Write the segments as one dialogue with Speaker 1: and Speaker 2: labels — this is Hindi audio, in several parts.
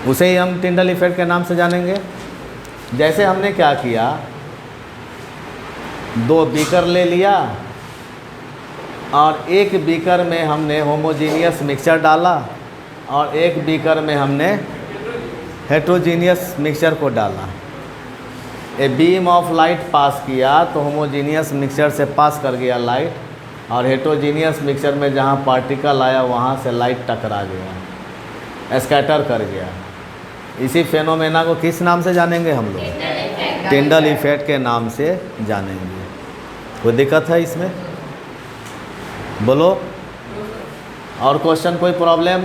Speaker 1: उसे ही हम टिंडल इफेक्ट के नाम से जानेंगे। जैसे हमने क्या किया, 2 बीकर ले लिया और एक बीकर में हमने होमोजीनियस मिक्सचर डाला और एक बीकर में हमने हेट्रोजीनियस मिक्सचर को डाला। A beam of light pass किया तो होमोजीनियस मिक्सचर से पास कर गया लाइट, और हेट्रोजीनियस मिक्सचर में जहाँ पार्टिकल आया वहाँ से लाइट टकरा गया, स्कैटर कर गया। इसी फेनोमेना को किस नाम से जानेंगे हम लोग? टिंडल इफेक्ट के नाम से जानेंगे। कोई दिक्कत है इसमें? बोलो। और क्वेश्चन, कोई प्रॉब्लम?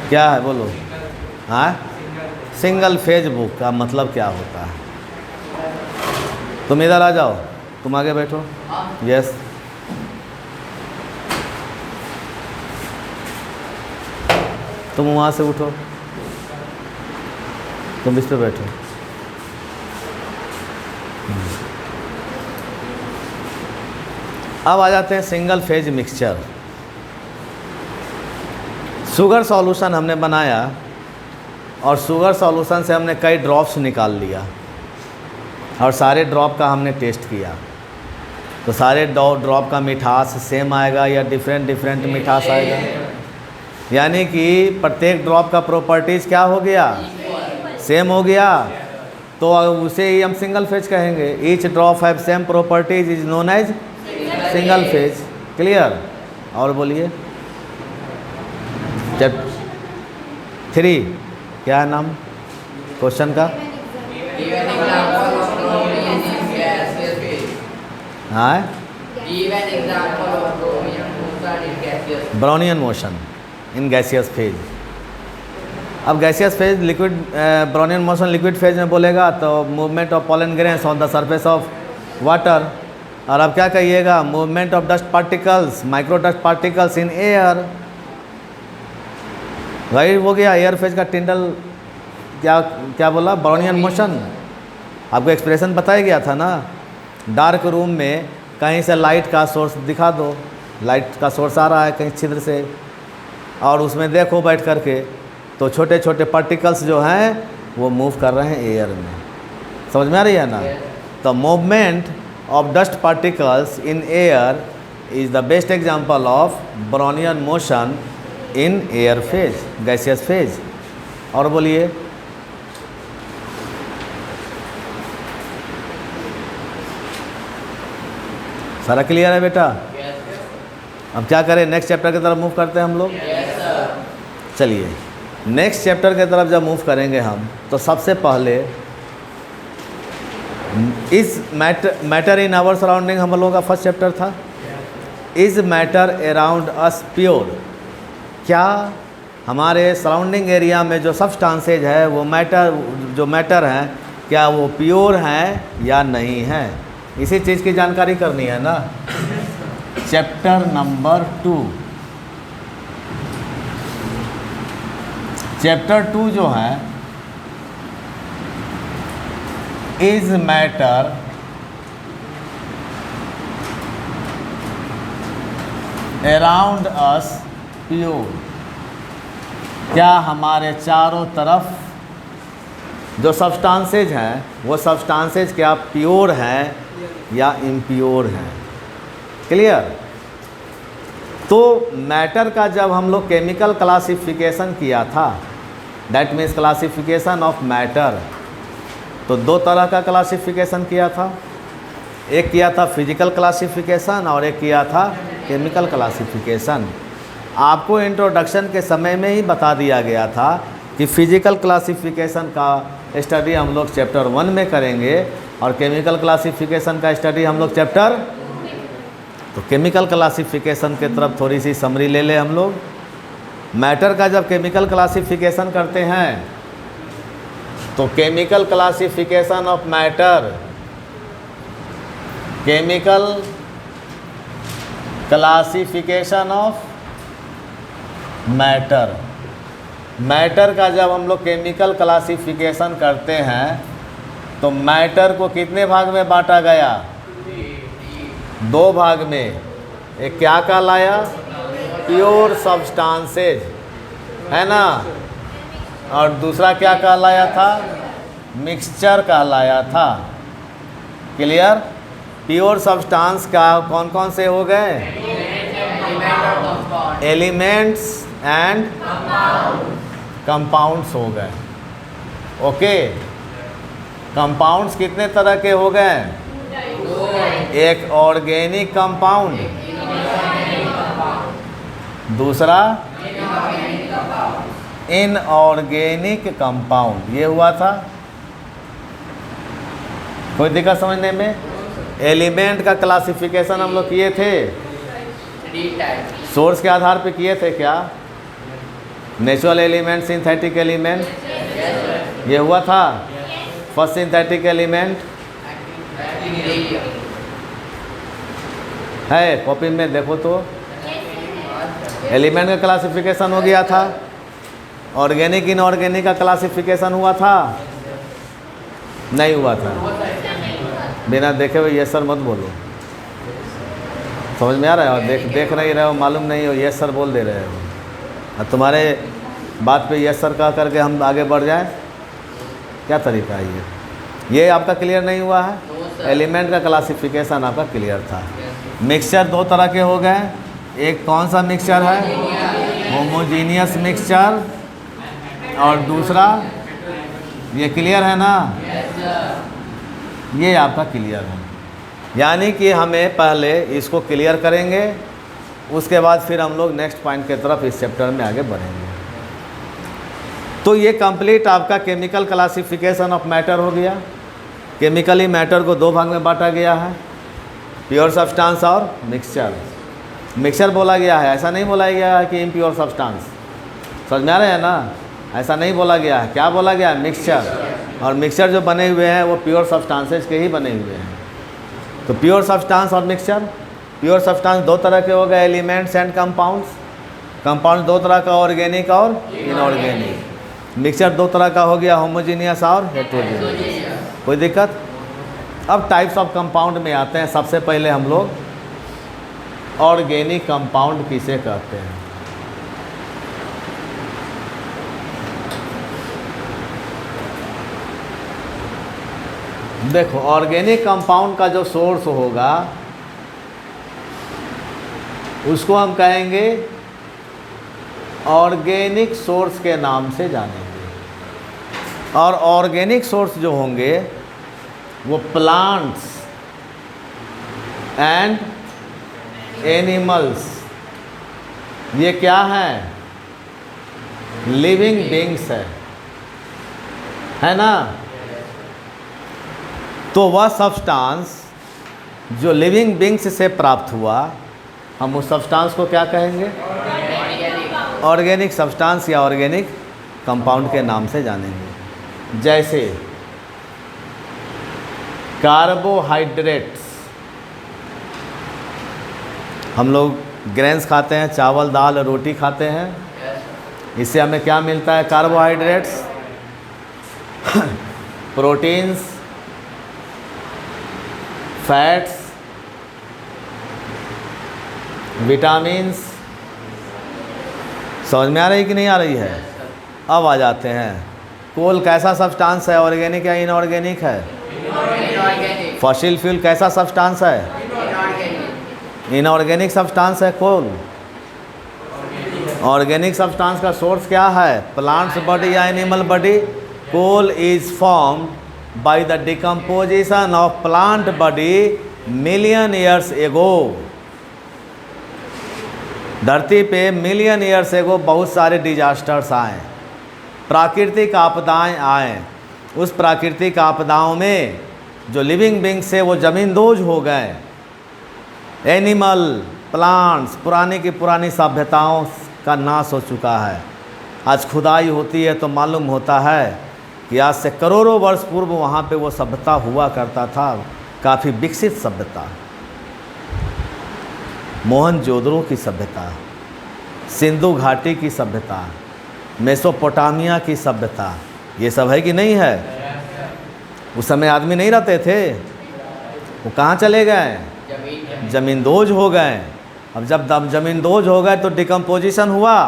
Speaker 1: क्या है बोलो। हाँ, सिंगल फेज बुक का मतलब क्या होता है? तुम इधर आ जाओ, तुम आगे बैठो। यस, तुम वहाँ से उठो, तुम इस पे बैठो। अब आ जाते हैं single phase mixture. Sugar solution हमने बनाया और शुगर सॉल्यूशन से हमने कई ड्रॉप्स निकाल लिया और सारे ड्रॉप का हमने टेस्ट किया। तो सारे ड्रॉप का मिठास सेम आएगा या डिफरेंट मिठास आएगा? यानी कि प्रत्येक ड्रॉप का प्रॉपर्टीज़ क्या हो गया? सेम हो गया। तो उसे ही हम सिंगल फेज कहेंगे। Each drop have same properties is known as single phase. Clear? और बोलिए। चैप्टर 3 क्या है नाम क्वेश्चन का? हाँ, Brownian motion in gaseous phase. अब gaseous phase liquid, Brownian motion liquid phase में बोलेगा तो movement of pollen grains on the surface of water. और अब क्या कहिएगा? Movement of dust particles, micro dust particles in air. Right हो गया। एयर फेज का टिंडल क्या बोला? Brownian motion. आपको एक्सप्रेशन बताया गया था ना। डार्क रूम में कहीं से लाइट का सोर्स दिखा दो, लाइट का सोर्स आ रहा है कहीं छिद्र से, और उसमें देखो बैठ करके तो छोटे छोटे पार्टिकल्स जो हैं वो मूव कर रहे हैं एयर में। समझ में आ रही है ना? तो movement of dust particles in air is the best example of Brownian motion in air phase, gaseous phase. और बोलिए। सारा क्लियर है बेटा? अब क्या करें? नेक्स्ट चैप्टर की तरफ मूव करते हैं हम लोग। चलिए, नेक्स्ट चैप्टर की तरफ जब मूव करेंगे हम, तो सबसे पहले इस मैटर इन आवर सराउंडिंग हम लोगों का फर्स्ट चैप्टर था। Is matter around us pure? क्या हमारे सराउंडिंग एरिया में जो सब्सटेंसेज है वो मैटर हैं, क्या वो प्योर हैं या नहीं हैं? इसी चीज़ की जानकारी करनी है ना। चैप्टर नंबर 2, चैप्टर 2 जो है, is matter around us pure? क्या हमारे चारों तरफ जो सब्सटेंसेज हैं वो सब्सटेंसेज क्या प्योर हैं या इम्प्योर हैं? क्लियर? तो मैटर का जब हम लोग केमिकल क्लासिफिकेशन किया था, that means classification of matter, तो 2 तरह का क्लासिफिकेशन किया था। एक किया था फिजिकल क्लासिफिकेशन और एक किया था केमिकल क्लासिफिकेशन। आपको इंट्रोडक्शन के समय में ही बता दिया गया था कि फिजिकल क्लासिफिकेशन का स्टडी हम लोग चैप्टर 1 में करेंगे और केमिकल क्लासिफिकेशन का स्टडी हम लोग चैप्टर। तो केमिकल क्लासिफिकेशन के तरफ थोड़ी सी समरी ले ले हम लोग। मैटर का जब केमिकल क्लासिफिकेशन करते हैं तो chemical classification of matter, chemical classification of matter, matter का जब हम लोग केमिकल क्लासिफिकेशन करते हैं तो मैटर को कितने भाग में बांटा गया? 2 भाग में। एक क्या कहलाया? प्योर सब्सटेंसेज, है ना, और दूसरा क्या कहलाया था? मिक्सचर कहलाया था। क्लियर? प्योर सब्सटेंस का कौन कौन से हो गए? एलिमेंट्स एंड कंपाउंड्स हो गए। ओके, कंपाउंड्स कितने तरह के हो गए? एक ऑर्गेनिक कंपाउंड, दूसरा इनऑर्गेनिक कंपाउंड। ये हुआ था। कोई दिक्कत समझने में? एलिमेंट का क्लासिफिकेशन हम लोग किए थे, सोर्स के आधार पे किए थे क्या? नेचुरल एलिमेंट, सिंथेटिक एलिमेंट, ये हुआ था। फर्स्ट सिंथेटिक एलिमेंट है, कॉपी में देखो तो एलिमेंट का क्लासिफिकेशन हो गया था। ऑर्गेनिक इनऑर्गेनिक का क्लासिफिकेशन हुआ था? नहीं हुआ था। बिना देखे हुए यस सर मत बोलो। समझ में आ रहा है? और देख नहीं रहे हो, मालूम नहीं हो, यस सर बोल दे रहे हो। और तुम्हारे बात पे यस सर कह करके हम आगे बढ़ जाएं, क्या तरीका है ये आपका क्लियर नहीं हुआ है? एलिमेंट का क्लासिफिकेशन आपका क्लियर था। मिक्सचर दो तरह के हो गए। एक कौन सा मिक्सचर है? होमोजीनियस मिक्सचर, और दूसरा, ये क्लियर है ना? ये आपका क्लियर है। यानी कि हमें पहले इसको क्लियर करेंगे, उसके बाद फिर हम लोग नेक्स्ट पॉइंट की तरफ इस चैप्टर में आगे बढ़ेंगे। तो ये कंप्लीट आपका केमिकल क्लासिफिकेशन ऑफ मैटर हो गया। केमिकली मैटर को दो भाग में बांटा गया है, प्योर सब्सटेंस और मिक्सचर। मिक्सचर बोला गया है, ऐसा नहीं बोला गया है कि इम्प्योर सब्सटेंस। समझ में आ रहे हैं ना? ऐसा नहीं बोला गया है। क्या बोला गया है? मिक्सचर। और मिक्सचर जो बने हुए हैं वो प्योर सब्सटेंसेस के ही बने हुए हैं। तो प्योर सब्सटेंस और मिक्सचर, प्योर सब्सटेंस दो तरह के हो गए, एलिमेंट्स एंड कंपाउंड्स। कंपाउंड दो तरह का, ऑर्गेनिक और इनऑर्गेनिक। मिक्सचर दो तरह का हो गया, होमोजीनियस और हेटेरोजेनियस। कोई दिक्कत? अब टाइप्स ऑफ कंपाउंड में आते हैं। सबसे पहले हम लोग ऑर्गेनिक कंपाउंड किसे कहते हैं? देखो, ऑर्गेनिक कंपाउंड का जो सोर्स होगा उसको हम कहेंगे ऑर्गेनिक सोर्स के नाम से जानेंगे। और ऑर्गेनिक सोर्स जो होंगे वो प्लांट्स एंड एनिमल्स, ये क्या है? लिविंग बीइंग्स है ना? तो वह सब्सटेंस जो लिविंग बीइंग्स से प्राप्त हुआ, हम उस सब्सटेंस को क्या कहेंगे? ऑर्गेनिक सब्सटेंस या ऑर्गेनिक कंपाउंड के नाम से जानेंगे। जैसे कार्बोहाइड्रेट्स, हम लोग ग्रेन्स खाते हैं, चावल दाल रोटी खाते हैं, इससे हमें क्या मिलता है? कार्बोहाइड्रेट्स। Proteins, fats, vitamins. समझ में आ रही कि नहीं आ रही है? अब आ जाते हैं, कोल कैसा सब्सटेंस है? ऑर्गेनिक या इनऑर्गेनिक है? फॉसिल फ्यूल कैसा सब्सटेंस है? इनऑर्गेनिक सब्सटेंस है कोल। ऑर्गेनिक सब्सटेंस का सोर्स क्या है? प्लांट्स बॉडी या animal body. Coal is formed by the decomposition of plant body million years ago। धरती पे मिलियन ईयर्स एगो बहुत सारे डिजास्टर्स आए, प्राकृतिक आपदाएं आए। उस प्राकृतिक आपदाओं में जो लिविंग बीइंग्स है वो ज़मींदोज हो गए। एनिमल, प्लांट्स, पुरानी की पुरानी सभ्यताओं का नाश हो चुका है। आज खुदाई होती है तो मालूम होता है कि आज से करोड़ों वर्ष पूर्व वहाँ पे वो सभ्यता हुआ करता था, काफ़ी विकसित सभ्यता। मोहनजोदड़ो की सभ्यता, सिंधु घाटी की सभ्यता, मेसोपोटामिया की सभ्यता, ये सब है कि नहीं है? उस समय आदमी नहीं रहते थे, वो कहाँ चले गए? ज़मींदोज हो गए। अब जब ज़मींदोज हो गए तो डिकम्पोजिशन हुआ,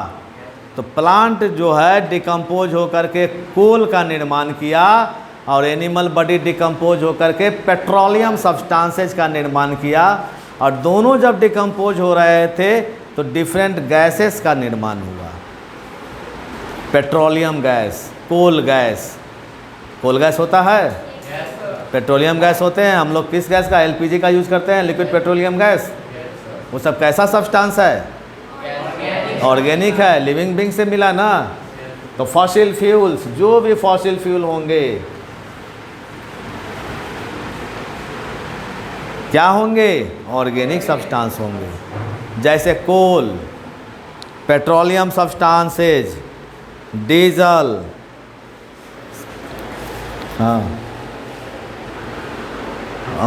Speaker 1: तो प्लांट जो है डिकम्पोज होकर के कोल का निर्माण किया और एनिमल बॉडी डिकम्पोज होकर के पेट्रोलियम सब्सटेंसेज का निर्माण किया, और दोनों जब डिकम्पोज हो रहे थे तो डिफरेंट गैसेस का निर्माण हुआ। Petroleum gas, coal gas, coal gas होता है, पेट्रोलियम गैस होते हैं। हम लोग किस गैस का, एलपीजी का यूज़ करते हैं, लिक्विड पेट्रोलियम गैस। वो सब कैसा सब्सटेंस है? ऑर्गेनिक है, लिविंग बींग से मिला ना। तो फॉसिल फ्यूल्स, जो भी फॉसिल फ्यूल होंगे क्या होंगे? ऑर्गेनिक सब्सटेंस होंगे। जैसे कोल, पेट्रोलियम सब्सटेंसेज, डीजल। हाँ,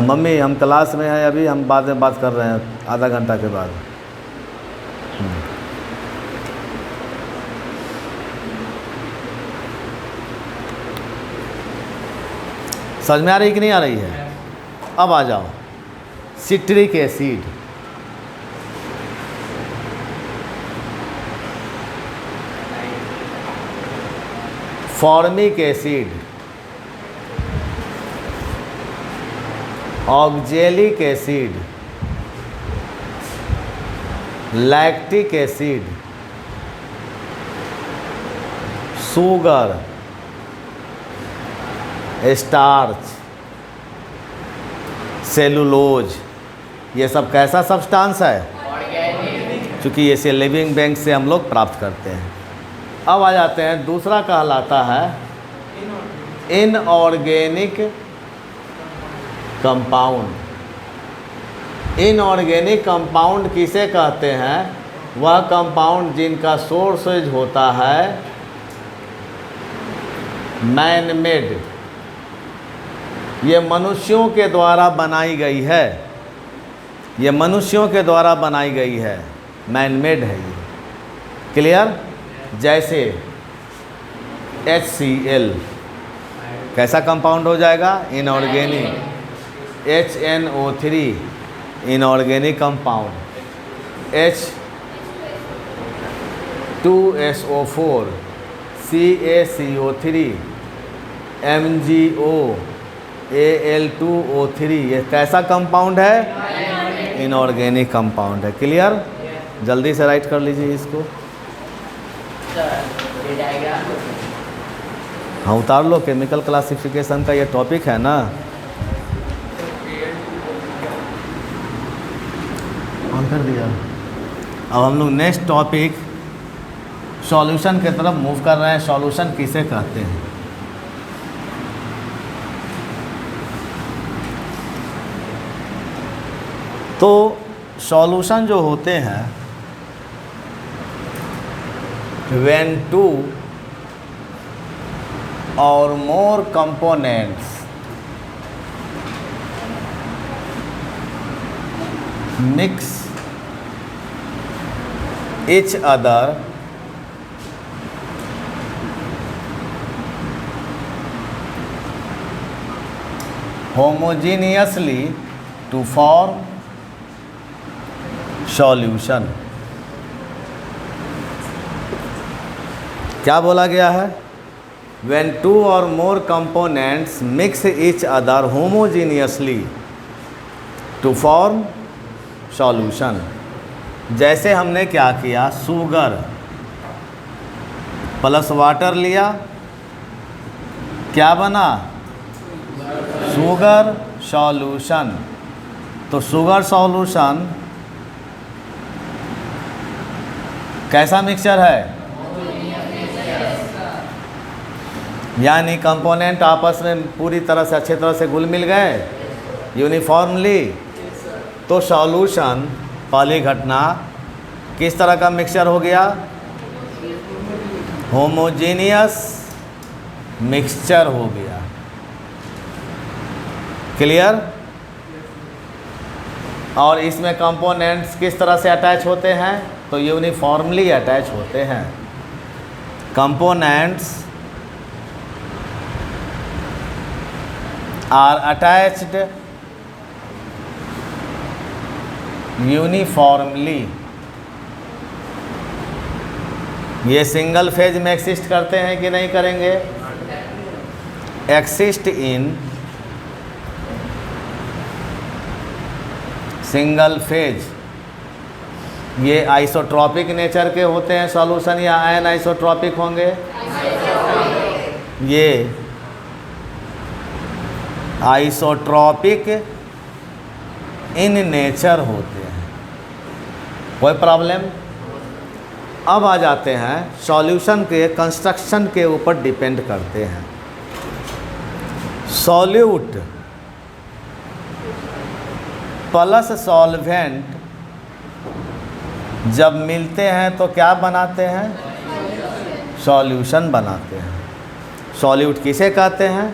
Speaker 1: मम्मी हम क्लास में हैं अभी, हम बाद में बात कर रहे हैं आधा घंटा के बाद। समझ में आ रही कि नहीं आ रही है? अब आ जाओ, citric acid, formic acid, oxalic acid, lactic acid, sugar, starch, cellulose, ये सब कैसा सब्सटेंस है? क्योंकि ये से लिविंग बैंक से हम लोग प्राप्त करते हैं। अब आ जाते हैं, दूसरा कहलाता है इनऑर्गेनिक कंपाउंड। इनऑर्गेनिक कंपाउंड किसे कहते हैं? वह कंपाउंड जिनका सोर्सेज होता है मैन मेड, ये मनुष्यों के द्वारा बनाई गई है, ये मनुष्यों के द्वारा बनाई गई है, मैन मेड है ये। क्लियर? जैसे HCl कैसा कंपाउंड हो जाएगा? Inorganic. HNO3 inorganic compound. H2SO4 CaCO3 MgO Al2O3 ये कैसा कंपाउंड है? इनऑर्गेनिक कंपाउंड है। क्लियर? जल्दी से राइट कर लीजिए इसको। हाँ उतार लो, केमिकल क्लासिफिकेशन का ये टॉपिक है ना। ऑन कर दिया। अब हम लोग नेक्स्ट टॉपिक सॉल्यूशन की तरफ मूव कर रहे हैं। सॉल्यूशन किसे कहते हैं? तो सॉल्यूशन जो होते हैं, when two or more components mix each other homogeneously to form solution। क्या बोला गया है? when two or more components mix each other homogeneously to form solution। जैसे हमने क्या किया, शुगर प्लस वाटर लिया, क्या बना? Sugar solution. तो शुगर सॉल्यूशन कैसा मिक्सचर है? यानी कंपोनेंट आपस में पूरी तरह से अच्छे तरह से घुल मिल गए यूनिफॉर्मली। तो सॉल्यूशन, पहली घटना, किस तरह का मिक्सचर हो गया? होमोजेनियस मिक्सचर हो गया। क्लियर? और इसमें कंपोनेंट्स किस तरह से अटैच होते हैं? तो यूनिफॉर्मली अटैच होते हैं। कंपोनेंट्स are attached uniformly ये सिंगल फेज में एक्सिस्ट करते हैं कि नहीं करेंगे? Exist in single phase. ये आइसोट्रॉपिक नेचर के होते हैं सॉल्यूशन या एन आइसोट्रॉपिक होंगे? ये आइसोट्रॉपिक इन नेचर होते हैं। कोई प्रॉब्लम? अब आ जाते हैं सॉल्यूशन के कंस्ट्रक्शन के ऊपर डिपेंड करते हैं। सॉल्यूट प्लस सॉल्वेंट जब मिलते हैं तो क्या बनाते हैं? सॉल्यूशन बनाते हैं। सॉल्यूट किसे कहते हैं?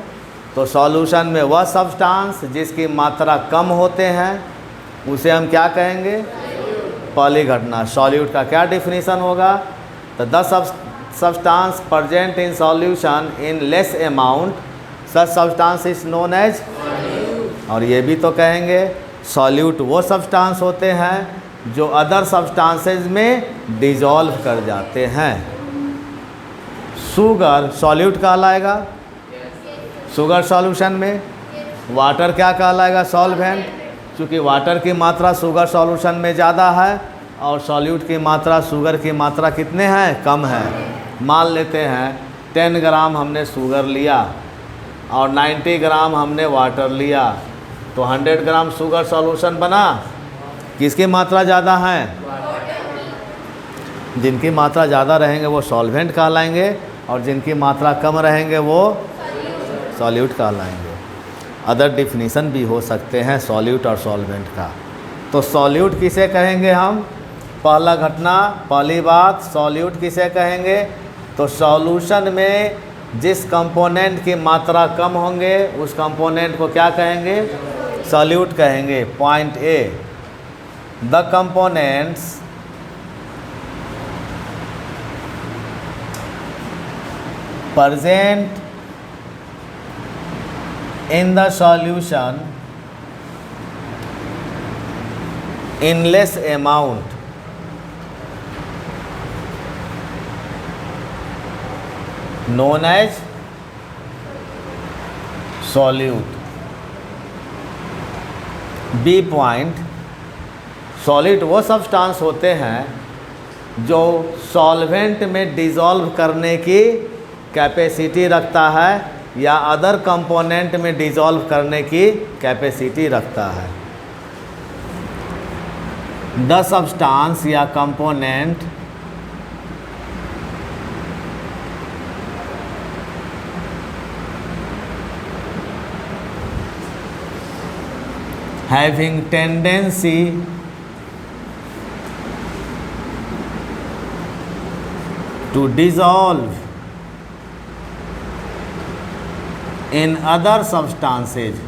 Speaker 1: तो सॉल्यूशन में वह सब्सटेंस जिसकी मात्रा कम होते हैं उसे हम क्या कहेंगे? पहली घटना। सॉल्यूट का क्या डिफिनीशन होगा? तो the substance present in solution in less amount such substance is known as. और ये भी तो कहेंगे सॉल्यूट वो सब्सटेंस होते हैं जो अदर सब्सटेंसेस में डिजॉल्व कर जाते हैं। शुगर सॉल्यूट कहलाएगा शुगर सॉल्यूशन में। वाटर क्या कहलाएगा? सॉल्वेंट। क्योंकि वाटर की मात्रा शुगर सॉल्यूशन में ज़्यादा है और सॉल्यूट की मात्रा शुगर की मात्रा कितने हैं? कम है। मान लेते हैं 10 ग्राम हमने शुगर लिया और 90 ग्राम हमने वाटर लिया तो 100 ग्राम शुगर सॉल्यूशन बना। किसकी मात्रा ज़्यादा है? जिनकी मात्रा ज़्यादा रहेंगे वो सॉल्वेंट कहलाएंगे और जिनकी मात्रा कम रहेंगे वो सॉल्यूट कहलाएंगे। अदर डिफिनीशन भी हो सकते हैं सॉल्यूट और सॉल्वेंट का। तो सॉल्यूट किसे कहेंगे हम? पहला घटना, पहली बात, सॉल्यूट किसे कहेंगे? तो सॉल्यूशन में जिस कंपोनेंट की मात्रा कम होंगे उस कंपोनेंट को क्या कहेंगे? सॉल्यूट कहेंगे। Point A, the components present in the solution in less amount known as solute। B point, solid वो सब्सटेंस होते हैं जो सॉल्वेंट में डिज़ोल्व करने की कैपेसिटी रखता है या अदर कंपोनेंट में डिज़ोल्व करने की कैपेसिटी रखता है। द सब्सटेंस या component having tendency to dissolve in other substances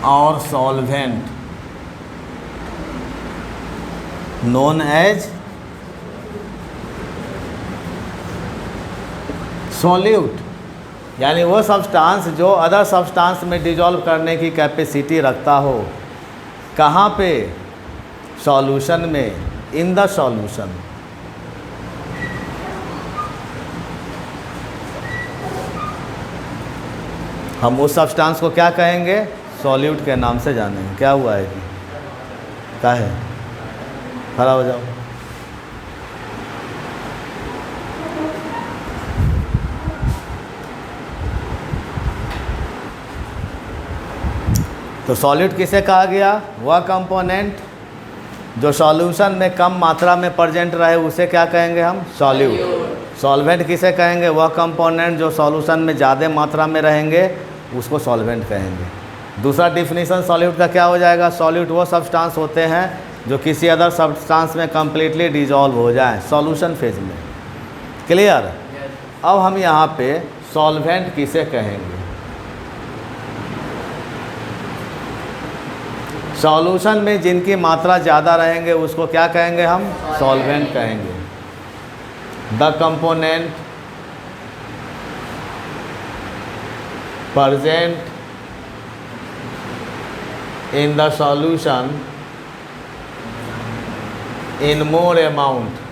Speaker 1: or solvent known as solute। यानी वो सब्सटेंस जो अदर सब्सटेंस में डिजॉल्व करने की कैपेसिटी रखता हो। कहाँ पे? सॉल्यूशन में, इन द सॉल्यूशन। हम उस सब्सटेंस को क्या कहेंगे? सॉल्यूट के नाम से जानेंगे। क्या हुआ है कि क्या है? खड़ा हो जाओ। तो सॉल्यूट किसे कहा गया? वह कंपोनेंट जो सॉल्यूशन में कम मात्रा में प्रेजेंट रहे उसे क्या कहेंगे हम? सॉल्यूट। सॉल्वेंट किसे कहेंगे? वह कंपोनेंट जो सॉल्यूशन में ज़्यादा मात्रा में रहेंगे उसको सॉल्वेंट कहेंगे। दूसरा डिफिनीशन सॉल्यूट का क्या हो जाएगा? सॉल्यूट वो सब्सटेंस होते हैं जो किसी अदर सब्सटेंस में कम्प्लीटली डिजॉल्व हो जाए सॉल्यूशन फेज में। क्लियर? अब हम यहाँ पे सॉल्वेंट किसे कहेंगे? सॉल्यूशन में जिनकी मात्रा ज़्यादा रहेंगे उसको क्या कहेंगे हम? सॉल्वेंट कहेंगे। The component present in the solution in more amount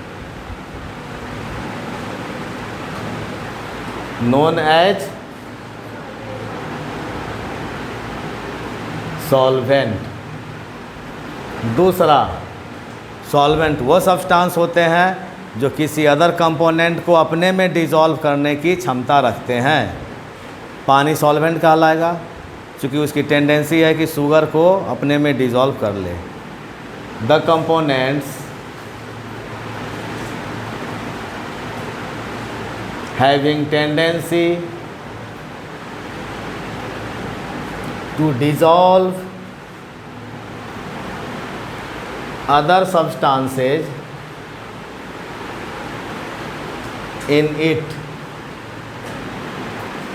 Speaker 1: known as solvent। दूसरा, सॉल्वेंट वो सब्सटेंस होते हैं जो किसी अदर कंपोनेंट को अपने में डिसॉल्व करने की क्षमता रखते हैं। पानी सॉल्वेंट कहलाएगा क्योंकि उसकी टेंडेंसी है कि शुगर को अपने में डिसॉल्व कर ले। The components having tendency to dissolve other substances in it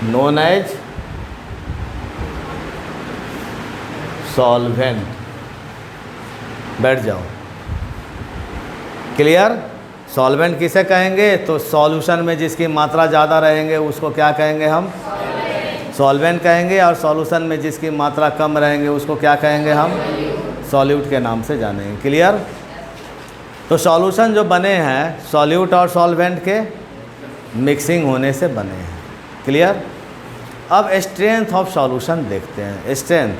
Speaker 1: known as solvent। बैठ जाओ। क्लियर? सॉल्वेंट किसे कहेंगे? तो सॉल्यूशन में जिसकी मात्रा ज़्यादा रहेंगे उसको क्या कहेंगे हम? सॉल्वेंट कहेंगे। और सॉल्यूशन में जिसकी मात्रा कम रहेंगे उसको क्या कहेंगे हम? सॉल्यूट के नाम से जानेंगे। क्लियर? तो सॉल्यूशन जो बने हैं सॉल्यूट और सॉल्वेंट के मिक्सिंग होने से बने हैं। क्लियर? अब स्ट्रेंथ ऑफ सॉल्यूशन देखते हैं। स्ट्रेंथ,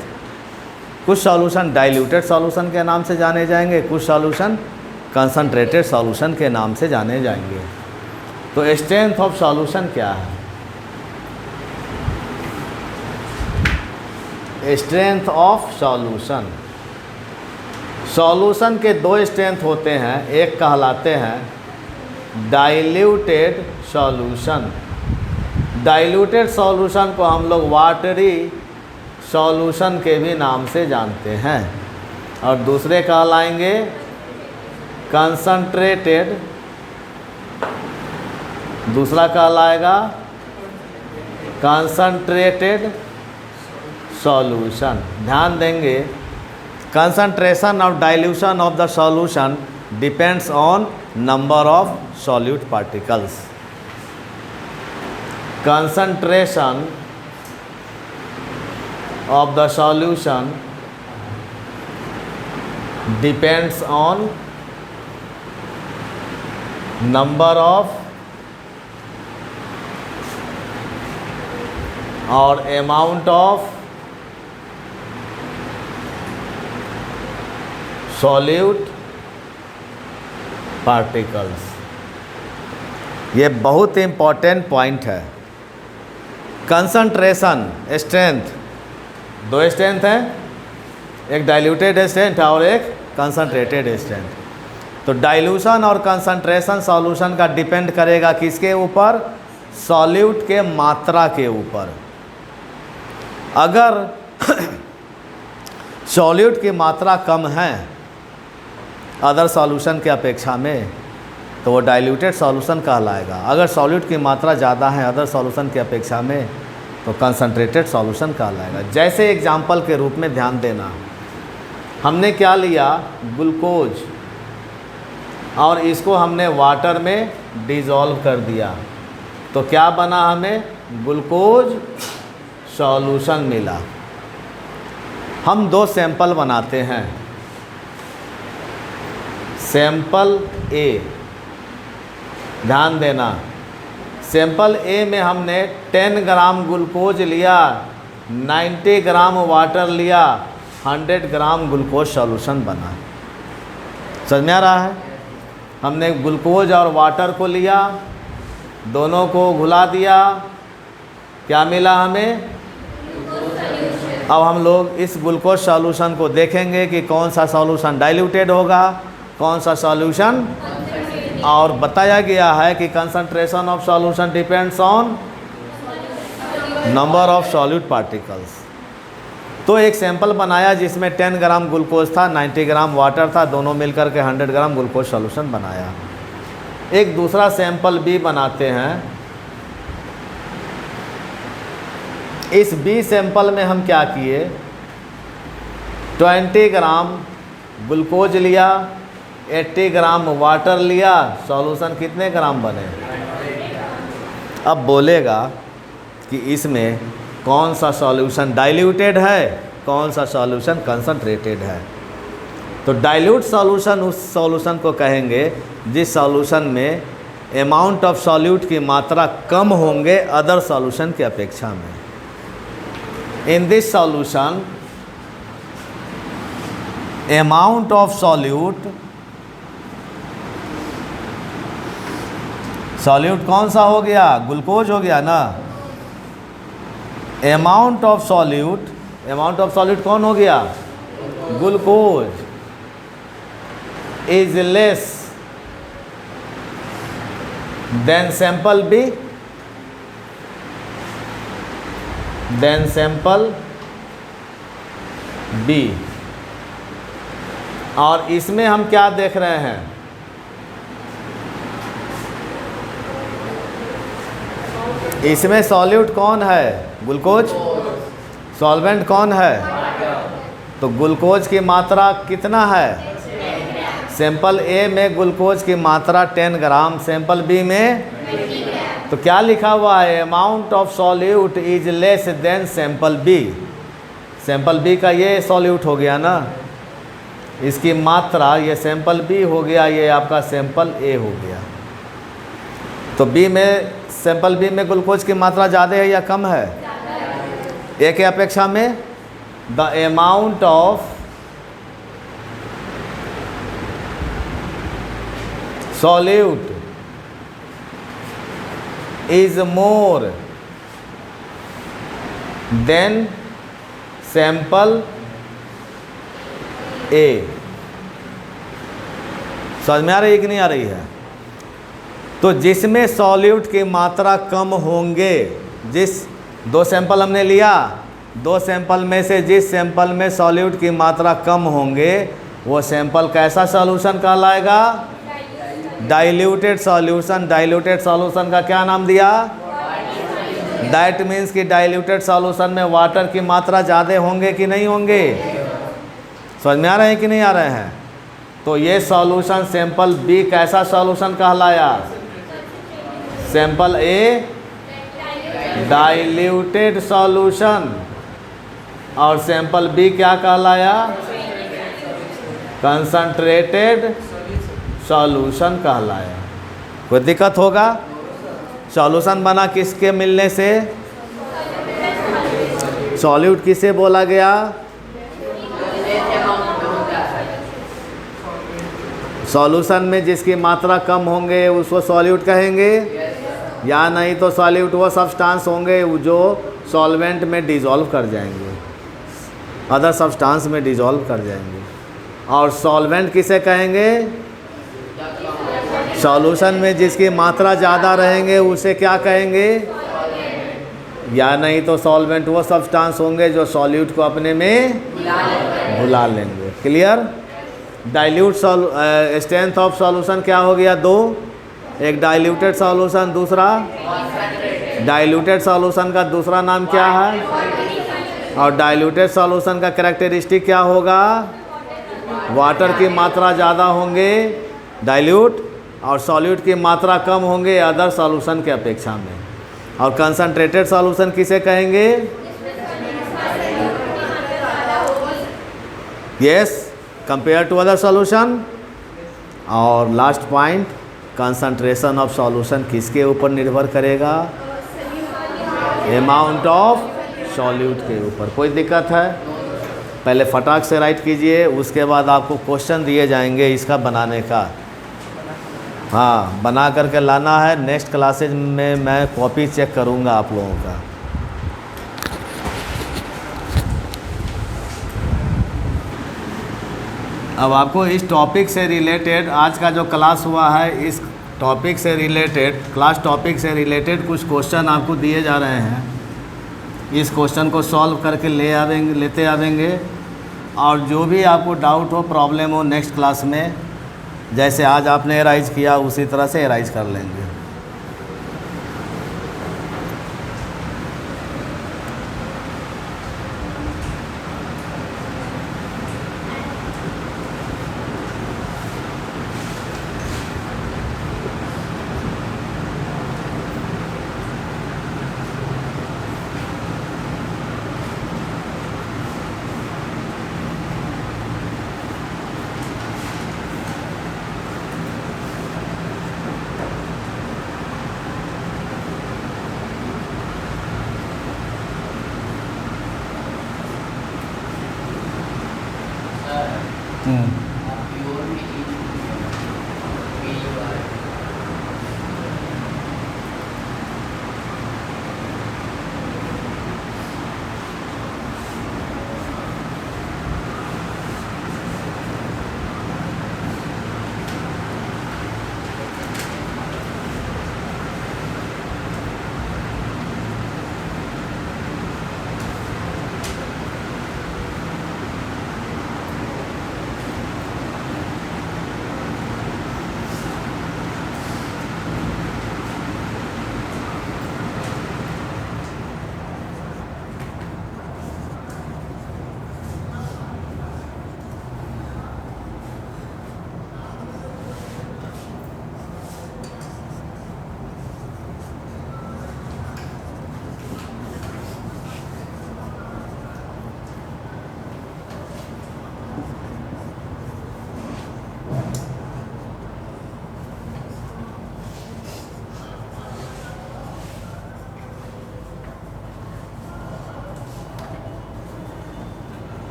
Speaker 1: कुछ सॉल्यूशन डाइल्यूटेड सॉल्यूशन के नाम से जाने जाएंगे, कुछ सॉल्यूशन कंसंट्रेटेड सॉल्यूशन के नाम से जाने जाएंगे। तो स्ट्रेंथ ऑफ सॉल्यूशन क्या है? स्ट्रेंथ ऑफ सॉल्यूशन, सॉल्यूशन के दो स्ट्रेंथ होते हैं। एक कहलाते हैं डाइल्यूटेड सॉल्यूशन। डाइल्यूटेड सॉल्यूशन को हम लोग वाटरी सॉल्यूशन के भी नाम से जानते हैं। और दूसरे कहलाएंगे कंसंट्रेटेड, दूसरा कहलाएगा कंसंट्रेटेड सॉल्यूशन। ध्यान देंगे, concentration of dilution of the solution depends on number of solute particles। concentration of the solution depends on number of or amount of solute particles. ये बहुत इम्पॉर्टेंट पॉइंट है। कंसंट्रेशन, स्ट्रेंथ, दो स्ट्रेंथ हैं, एक डाइल्यूटेड स्ट्रेंथ और एक कंसंट्रेटेड स्ट्रेंथ। तो डाइल्यूशन और कंसंट्रेशन सॉल्यूशन का डिपेंड करेगा किसके ऊपर? सॉल्यूट के मात्रा के ऊपर। अगर सॉल्यूट की मात्रा कम है अदर सॉल्यूशन के अपेक्षा में तो वो डाइल्यूटेड सॉल्यूशन कहलाएगा। अगर सॉल्यूट की मात्रा ज़्यादा है अदर सॉल्यूशन की अपेक्षा में तो कंसंट्रेटेड सॉल्यूशन कहलाएगा। जैसे एग्जांपल के रूप में ध्यान देना, हमने क्या लिया? ग्लूकोज, और इसको हमने वाटर में डिसॉल्व कर दिया तो क्या बना? हमें ग्लूकोज सॉल्यूशन मिला। हम दो सैंपल बनाते हैं। सैंपल ए, ध्यान देना, सैंपल ए में हमने 10 ग्राम ग्लूकोज लिया, 90 ग्राम वाटर लिया, 100 ग्राम ग्लूकोज सॉल्यूशन बना। समझ में आ रहा है? हमने ग्लूकोज और वाटर को लिया, दोनों को घुला दिया, क्या मिला हमें? अब हम लोग इस ग्लूकोज सॉल्यूशन को देखेंगे कि कौन सा सॉल्यूशन डाइल्यूटेड होगा, कौन सा सॉल्यूशन। और बताया गया है कि concentration of solution depends on number of solute particles. तो एक सैंपल बनाया जिसमें 10 ग्राम ग्लूकोज था, 90 ग्राम वाटर था, दोनों मिलकर के 100 ग्राम ग्लूकोज सॉल्यूशन बनाया। एक दूसरा सैंपल बी बनाते हैं। इस बी सैंपल में हम क्या किए? 20 ग्राम ग्लूकोज लिया, 80 ग्राम वाटर लिया, सॉल्यूशन कितने ग्राम बने? अब बोलेगा कि इसमें कौन सा सॉल्यूशन डाइल्यूटेड है, कौन सा सॉल्यूशन कंसंट्रेटेड है। तो डाइल्यूट सॉल्यूशन उस सॉल्यूशन को कहेंगे जिस सॉल्यूशन में अमाउंट ऑफ सॉल्यूट की मात्रा कम होंगे अदर सॉल्यूशन की अपेक्षा में। In this solution amount of solute कौन सा हो गया? ग्लूकोज हो गया ना। अमाउंट ऑफ सॉल्यूट कौन हो गया? Glucose is less than sample B. और इसमें हम क्या देख रहे हैं? इसमें सॉल्यूट कौन है? ग्लूकोज। सॉल्वेंट कौन है? तो ग्लूकोज की मात्रा कितना है? सैंपल ए में ग्लूकोज की मात्रा 10 ग्राम, सैंपल बी में तो क्या लिखा हुआ है? Amount of solute is less than sample B. Sample B का ये सॉल्यूट हो गया ना, इसकी मात्रा ये सैंपल बी हो गया, ये आपका सैंपल ए हो गया। तो बी में सैंपल बी में ग्लूकोज की मात्रा ज़्यादा है या कम है? ए के अपेक्षा में। The amount of solute is more than sample A. समझ में आ रही है कि नहीं आ रही है? तो जिसमें सॉल्यूट की मात्रा कम होंगे, जिस दो सैंपल हमने लिया, दो सैंपल में से जिस सैंपल में सॉल्यूट की मात्रा कम होंगे वो सैंपल कैसा सॉल्यूशन कहलाएगा? Diluted solution. डाइल्यूटेड सॉल्यूशन का क्या नाम दिया? दैट मीन्स कि डाइल्यूटेड सॉल्यूशन में वाटर की मात्रा ज़्यादा होंगे कि नहीं होंगे? समझ में आ रहे हैं कि नहीं आ रहे हैं? तो ये सॉल्यूशन सैंपल बी कैसा सॉल्यूशन कहलाया? सैंपल ए डाइल्यूटेड सॉल्यूशन और सैंपल बी क्या कहलाया? कंसंट्रेटेड सॉल्यूशन कहलाया। कोई दिक्कत होगा? सॉल्यूशन बना किसके मिलने से? सॉल्यूट किसे बोला गया? सॉल्यूशन में जिसकी मात्रा कम होंगे उसको सॉल्यूट कहेंगे, या नहीं तो सॉल्यूट वो सब्सटेंस होंगे जो सॉल्वेंट में डिज़ोल्व कर जाएंगे, अदर सब्सटेंस में डिज़ोल्व कर जाएंगे। और सॉल्वेंट किसे कहेंगे? सॉल्यूशन में जिसकी मात्रा ज़्यादा रहेंगे उसे क्या कहेंगे? या नहीं तो सॉल्वेंट वो सब्सटेंस होंगे जो सॉल्यूट को अपने में भुला लेंगे। Clear? Dilute strength of solution क्या हो गया? दो, एक डाइल्यूटेड सॉल्यूशन, दूसरा डाइल्यूटेड सॉल्यूशन का दूसरा नाम क्या है? और डाइल्यूटेड सॉल्यूशन का कैरेक्टरिस्टिक क्या होगा? वाटर की मात्रा ज़्यादा होंगे डाइल्यूट और सॉल्यूट की मात्रा कम होंगे अदर सॉल्यूशन के अपेक्षा में। और कंसंट्रेटेड सॉल्यूशन किसे कहेंगे? Yes, compare to other solution. और last point, concentration of solution किसके ऊपर निर्भर करेगा? अमाउंट ऑफ सॉल्यूट के ऊपर। कोई दिक्कत है? पहले फटाक से राइट कीजिए, उसके बाद आपको क्वेश्चन दिए जाएंगे इसका बनाने का। हाँ, बना करके लाना है। नेक्स्ट क्लासेज में मैं कॉपी चेक करूँगा आप लोगों का। अब आपको इस टॉपिक से रिलेटेड आज का जो क्लास हुआ है, इस टॉपिक से रिलेटेड टॉपिक से रिलेटेड कुछ क्वेश्चन आपको दिए जा रहे हैं। इस क्वेश्चन को सॉल्व करके लेते आवेंगे और जो भी आपको डाउट हो, प्रॉब्लम हो, नेक्स्ट क्लास में जैसे आज आपने एराइज किया उसी तरह से एराइज कर लेंगे।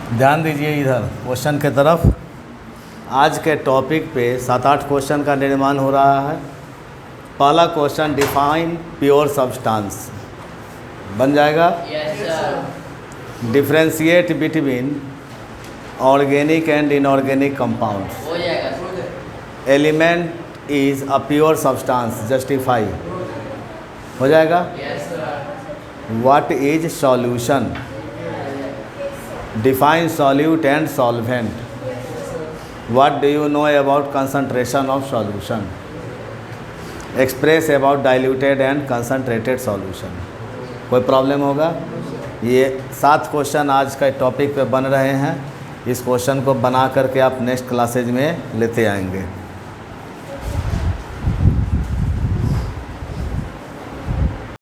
Speaker 1: ध्यान दीजिए इधर क्वेश्चन के तरफ। आज के टॉपिक पे 7-8 क्वेश्चन का निर्माण हो रहा है। पहला क्वेश्चन डिफाइन प्योर सब्सटेंस बन जाएगा। Differentiate between organic and inorganic compounds.
Speaker 2: हो जाएगा।
Speaker 1: Element is a pure substance, justify हो जाएगा। What is solution, define solute and solvent. What do you know about concentration of solution, express about diluted and concentrated solution. कोई प्रॉब्लम होगा? ये 7 क्वेश्चन आज का टॉपिक पे बन रहे हैं। इस क्वेश्चन को बना करके आप नेक्स्ट क्लासेज में लेते आएंगे।